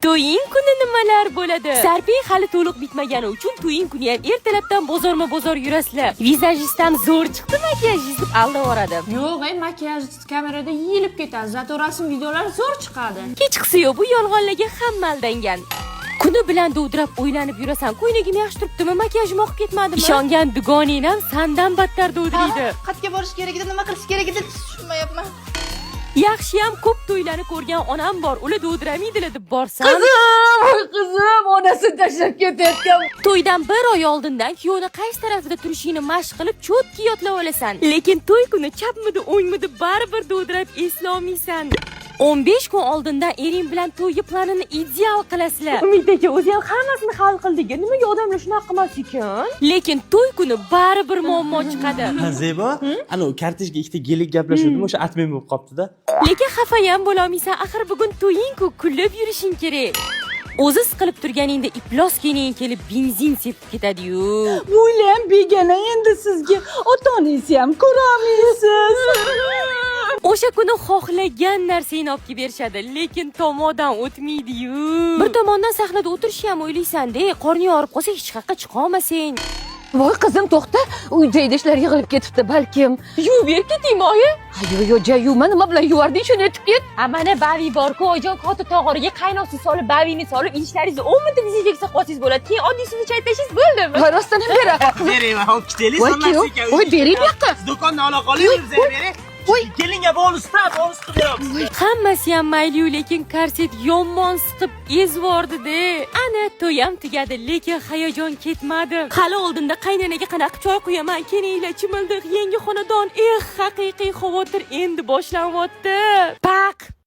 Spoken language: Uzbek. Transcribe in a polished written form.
To'ying kuni nimalar bo'ladi? Sarping hali to'liq bitmagani uchun to'ying kuni ham ertalabdan bozorma-bozor yurasizlar. Vizajistam zo'r chiqdi, makiyajingiz deb aldavoradi. Yo'q, makiyaj kamerada yeyilib ketadi. Zato rasm videolar zo'r chiqadi. Kechqisi bu yolg'onlarga hamma aldangan. Kuni bilan dovdirab o'ylanib yurasan, ko'ylagim yaxshi turibdimi, makiyajim oqib ketmadimi? Ishongan dugoning ham sandan battar dovdiraydi. Qayerga borish kerak edi, nima qilish kerak edi, tushunmayapman. Yaxshi ham ko'p to'ylarni ko'rgan onam bor. Ular dovdiramaydilar deb borsam. Qizim, onasini tashlab ketayotgan. To'ydan bir oy oldindan kuyovni qaysi tarafida turishini mashq qilib, cho'tki yodlab olasan. Lekin to'y kuni chapmidi, o'ngmidi baribir dovdirab esla olmaysan. 15 kun oldindan ering bilan to'yga planini ideal qilasizlar. Umid aka o'zi ham hammasini hal qildik. Nimaga odamlar shunaqa qilmas ekan? Lekin to'y kuni baribir muammo chiqadi. Zebo, ana kartejga ikkita gelik gaplashuvdim, o'sha atmen bo'lib qopti-da. Lekin xafa ham bo'la olmaysan, axir bugun to'ying-ku, kulib yurishing kerak. O'zi siqilib turganingda iflos kiyning kelib benzin sepib ketadi-yu. Bo'lam begona endi sizga ota-onangiz ham ko'rolmaysiz. O'sha kuni xohlagan narsangni olib kelib berishadi, lekin tomodan o'tmaydi-yu. Bir tomondan sahnada o'tirish ham o'ylaysan-da, qorning og'rib qolsa hech qayerga chiqa olmasang. Voy qizim to'xta, uyda idishlar yig'ilib ketibdi balkim. Yuvib ber ketingmi oyi? Yo'q, yuvma, nima bilan yuvarding shuni aytib ket. Mana bavi bor-ku, oyijon kota tog'origa qaynoqsiz solib, bavini solib, idishlaringizni 10 minutda dezinfeksiya qilsangiz bo'ladi. Keyin oddiy suvni chaytashingiz bo'ldimi? Rostdan ham bera. Bering, hop ketaylik, Voy, bering bu yoqqa. Do'konni ola qoling, bizga bering. Kelinga bonusda qilib beramiz. Hammasi ham mayli, lekin korset yomon siqib ezvordi-da. Ana to'yam tugadi, lekin hayajon ketmadi. Hali oldinda qaynanaga qanaqa choy quyaman, kelinglar chimildiq, yangi xonadon. Haqiqiy xavotir endi boshlanyapti. Paq